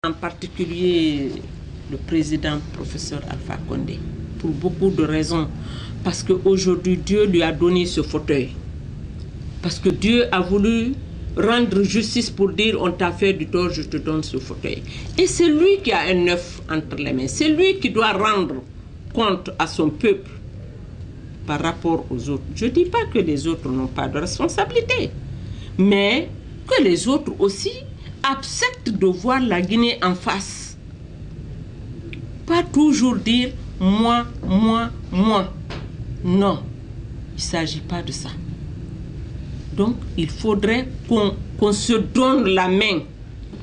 en particulier le président professeur Alpha Condé, pour beaucoup de raisons. Parce qu'aujourd'hui, Dieu lui a donné ce fauteuil. Parce que Dieu a voulu rendre justice pour dire on t'a fait du tort, je te donne ce fauteuil. Et c'est lui qui a un œuf entre les mains. C'est lui qui doit rendre compte à son peuple par rapport aux autres. Je ne dis pas que les autres n'ont pas de responsabilité, mais que les autres aussi acceptent de voir la Guinée en face. Pas toujours dire moi, moi, moi. Non, il ne s'agit pas de ça. Donc, il faudrait qu'on se donne la main,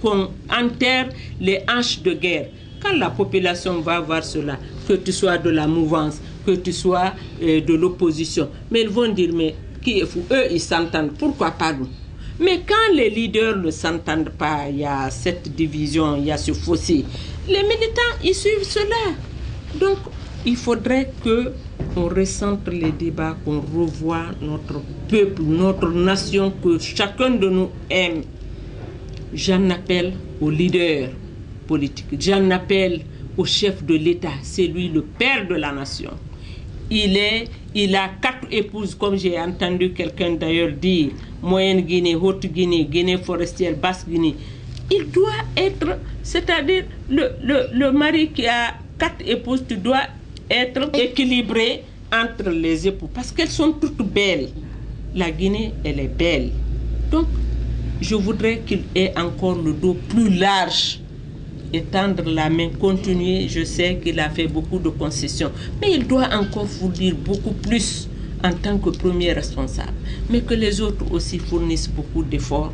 qu'on enterre les hanches de guerre. Quand la population va voir cela, que tu sois de la mouvance, que tu sois de l'opposition, mais ils vont dire, mais qui est fou? Eux, ils s'entendent, pourquoi pas nous? Mais quand les leaders ne s'entendent pas, il y a cette division, il y a ce fossé, les militants, ils suivent cela. Donc, il faudrait qu'on recentre les débats, qu'on revoie notre peuple, notre nation, que chacun de nous aime. J'en appelle aux leaders politiques, j'en appelle au chef de l'État, c'est lui le père de la nation. Il a 4 épouses, comme j'ai entendu quelqu'un d'ailleurs dire, Moyenne Guinée, Haute Guinée, Guinée forestière, Basse Guinée. Il doit être, c'est-à-dire le mari qui a 4 épouses, tu dois être équilibré entre les époux, parce qu'elles sont toutes belles. La Guinée, elle est belle. Donc, je voudrais qu'il ait encore le dos plus large, étendre la main, continuer. Je sais qu'il a fait beaucoup de concessions, mais il doit encore fournir beaucoup plus en tant que premier responsable. Mais que les autres aussi fournissent beaucoup d'efforts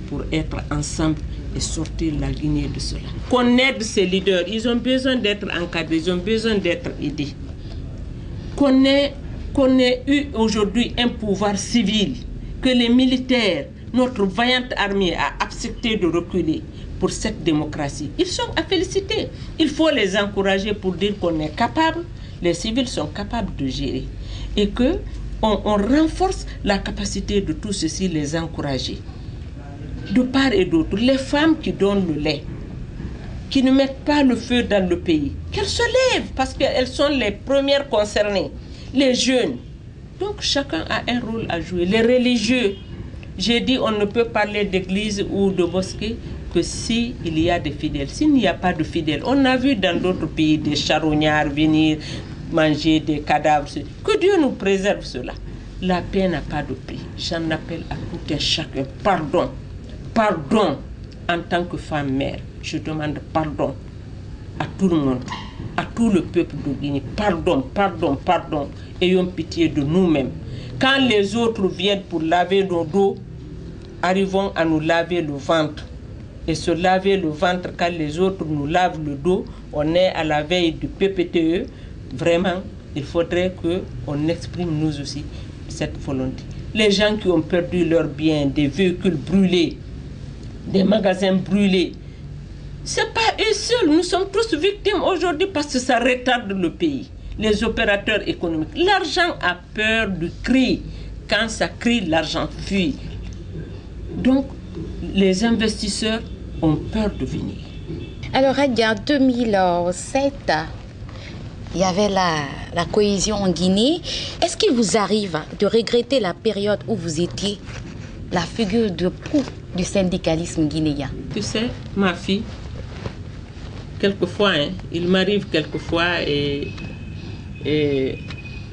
pour être ensemble et sortir la Guinée de cela. Qu'on aide ces leaders, ils ont besoin d'être encadrés, ils ont besoin d'être aidés. Qu'on ait eu aujourd'hui un pouvoir civil, que les militaires, notre vaillante armée a accepté de reculer pour cette démocratie. Ils sont à féliciter. Il faut les encourager pour dire qu'on est capable, les civils sont capables de gérer. Et qu'on renforce la capacité de tout ceci, les encourager. De part et d'autre, les femmes qui donnent le lait, qui ne mettent pas le feu dans le pays, qu'elles se lèvent parce qu'elles sont les premières concernées, les jeunes. Donc chacun a un rôle à jouer. Les religieux, j'ai dit on ne peut parler d'église ou de mosquée que s'il y a des fidèles. S'il n'y a pas de fidèles, on a vu dans d'autres pays des charognards venir manger des cadavres. Que Dieu nous préserve cela. La paix n'a pas de prix. J'en appelle à tout un chacun. Pardon. Pardon en tant que femme mère. Je demande pardon à tout le monde, à tout le peuple de Guinée. Pardon, pardon, pardon. Ayons pitié de nous-mêmes. Quand les autres viennent pour laver nos dos, arrivons à nous laver le ventre. Et se laver le ventre quand les autres nous lavent le dos, on est à la veille du PPTE. Vraiment, il faudrait qu'on exprime nous aussi cette volonté. Les gens qui ont perdu leurs biens, des véhicules brûlés, des magasins brûlés, ce n'est pas eux seuls. Nous sommes tous victimes aujourd'hui parce que ça retarde le pays. Les opérateurs économiques. L'argent a peur du cri. Quand ça crie, l'argent fuit. Donc, les investisseurs ont peur de venir. Alors, en 2007, il y avait la cohésion en Guinée. Est-ce qu'il vous arrive de regretter la période où vous étiez la figure de proue du syndicalisme guinéen? Tu sais, ma fille, quelquefois, il m'arrive quelquefois et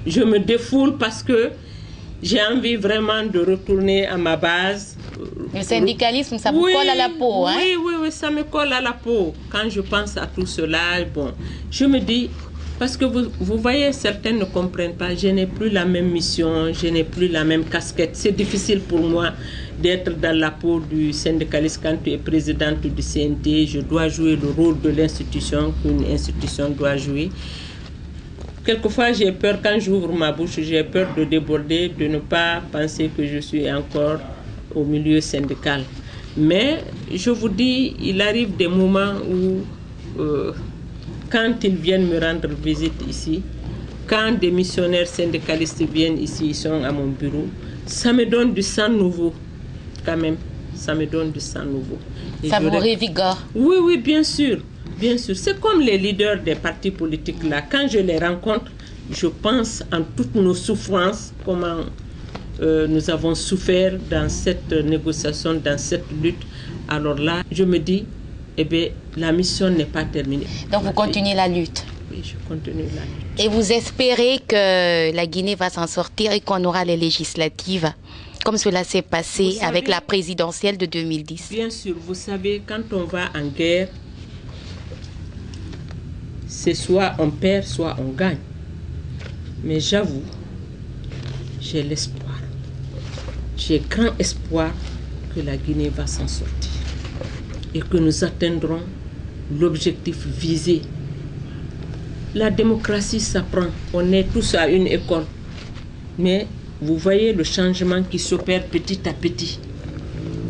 je me défoule parce que j'ai envie vraiment de retourner à ma base. Le syndicalisme, ça vous colle à la peau, hein? Oui, ça me colle à la peau. Quand je pense à tout cela, bon, je me dis, parce que vous voyez, certains ne comprennent pas, je n'ai plus la même mission, je n'ai plus la même casquette. C'est difficile pour moi d'être dans la peau du syndicaliste quand tu es présidente du CNT. Je dois jouer le rôle de l'institution qu'une institution doit jouer. Quelquefois, j'ai peur, quand j'ouvre ma bouche, j'ai peur de déborder, de ne pas penser que je suis encore au milieu syndical. Mais je vous dis, il arrive des moments où, quand ils viennent me rendre visite ici, quand des missionnaires syndicalistes viennent ici, ils sont à mon bureau, ça me donne du sang nouveau, quand même. ça me donne du sang nouveau. Et ça vous revigore? Oui, oui, bien sûr. Bien sûr. C'est comme les leaders des partis politiques là. Quand je les rencontre, je pense en toutes nos souffrances, comment nous avons souffert dans cette négociation, dans cette lutte. Alors là, je me dis, eh bien, la mission n'est pas terminée. Donc vous continuez la lutte? Oui, je continue la lutte. Et vous espérez que la Guinée va s'en sortir et qu'on aura les législatives, comme cela s'est passé avec la présidentielle de 2010? Bien sûr, vous savez, quand on va en guerre, c'est soit on perd, soit on gagne. Mais j'avoue, j'ai l'espoir. J'ai grand espoir que la Guinée va s'en sortir et que nous atteindrons l'objectif visé. La démocratie s'apprend, on est tous à une école. Mais vous voyez le changement qui s'opère petit à petit.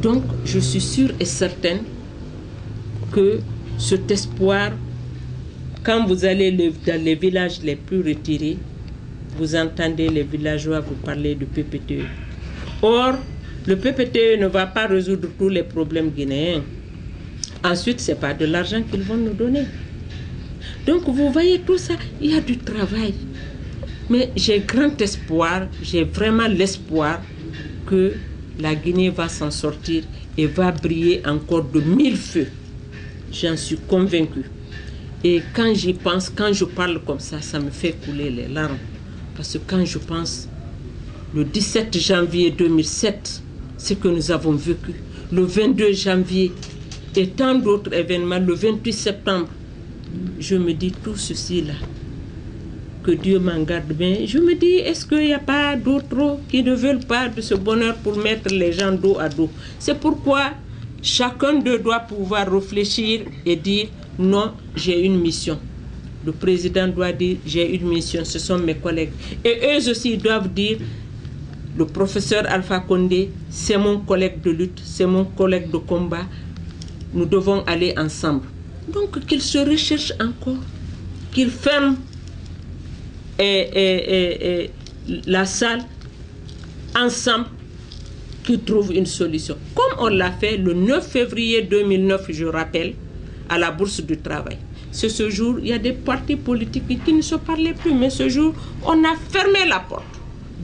Donc, je suis sûre et certaine que cet espoir, quand vous allez dans les villages les plus retirés, vous entendez les villageois vous parler du PPTE. Or, le PPTE ne va pas résoudre tous les problèmes guinéens. Ensuite, ce n'est pas de l'argent qu'ils vont nous donner. Donc, vous voyez tout ça, il y a du travail. Mais j'ai grand espoir, j'ai vraiment l'espoir que la Guinée va s'en sortir et va briller encore de 1000 feux. J'en suis convaincue. Et quand j'y pense, quand je parle comme ça me fait couler les larmes. Parce que quand je pense, le 17 janvier 2007, ce que nous avons vécu, le 22 janvier et tant d'autres événements, le 28 septembre, je me dis tout ceci là, que Dieu m'en garde bien. Je me dis, est-ce qu'il n'y a pas d'autres qui ne veulent pas de ce bonheur pour mettre les gens dos à dos? C'est pourquoi chacun d'eux doit pouvoir réfléchir et dire, non, j'ai une mission. Le président doit dire, j'ai une mission, ce sont mes collègues. Et eux aussi doivent dire, le professeur Alpha Condé, c'est mon collègue de lutte, c'est mon collègue de combat. Nous devons aller ensemble. Donc qu'ils se recherchent encore, qu'ils ferment la salle ensemble, qu'ils trouvent une solution. Comme on l'a fait le 9 février 2009, je rappelle, à la Bourse du Travail. C'est ce jour, il y a des partis politiques qui ne se parlaient plus, mais ce jour, on a fermé la porte.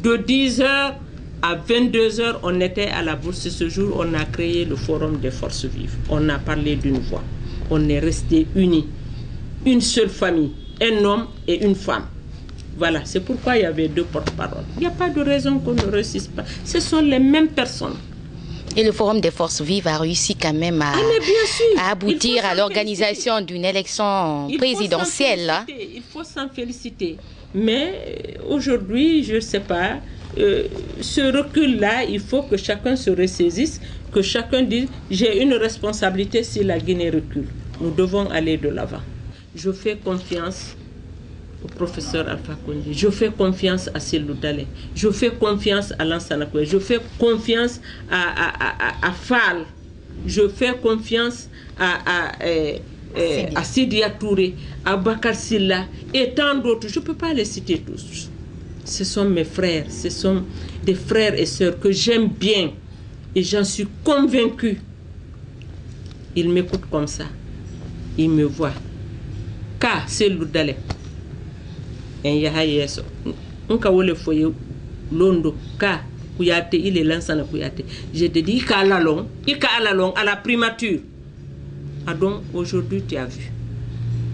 De 10h à 22h, on était à la Bourse. Ce jour, on a créé le Forum des forces vives. On a parlé d'une voix. On est restés unis. Une seule famille, un homme et une femme. Voilà, c'est pourquoi il y avait 2 porte-paroles. Il n'y a pas de raison qu'on ne réussisse pas. Ce sont les mêmes personnes. Et le Forum des forces vives a réussi quand même à aboutir à l'organisation d'une élection présidentielle. Il faut s'en féliciter. Mais aujourd'hui, je ne sais pas, ce recul-là, il faut que chacun se ressaisisse, que chacun dise, j'ai une responsabilité si la Guinée recule. Nous devons aller de l'avant. Je fais confiance au professeur Alpha Condé, je fais confiance à Cellou Dalein, je fais confiance à Lansana Conté, je fais confiance à Fall, je fais confiance à Sidia Touré, à Bakar Silla et tant d'autres. Je ne peux pas les citer tous. Ce sont mes frères, ce sont des frères et sœurs que j'aime bien et j'en suis convaincue. Ils m'écoutent comme ça, ils me voient. Car Cellou Dalein, en Yahayeso, on wole foye londo ka Kouyaté, il est Lansana Kouyaté. Je te dis qu'à la longue, à la primature. Ah donc aujourd'hui tu as vu,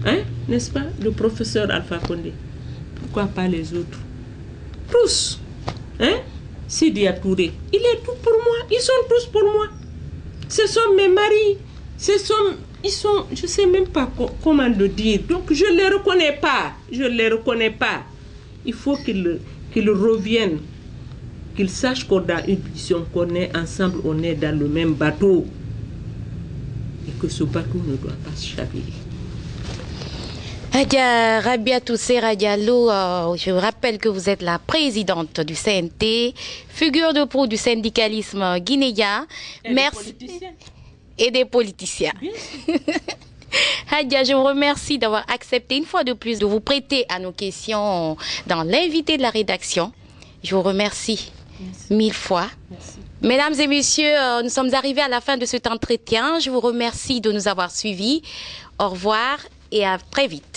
hein, n'est-ce pas, le professeur Alpha Condé. Pourquoi pas les autres? Tous, hein, Sidia Touré, il est tout pour moi. Ils sont tous pour moi. Ce sont mes maris, ils sont, je ne sais même pas comment le dire. Donc je ne les reconnais pas. Je ne les reconnais pas. Il faut qu'ils reviennent, qu'ils sachent qu'on a une mission, qu'on est ensemble, on est dans le même bateau. Et que ce bateau ne doit pas chavirer. Hadja Rabiatou Serra Diallo, je rappelle que vous êtes la présidente du CNT, figure de proue du syndicalisme guinéen. Merci. Et des politiciens. Hadja, je vous remercie d'avoir accepté une fois de plus de vous prêter à nos questions dans l'invité de la rédaction. Je vous remercie. Merci. 1000 fois. Merci. Mesdames et messieurs, nous sommes arrivés à la fin de cet entretien. Je vous remercie de nous avoir suivis. Au revoir et à très vite.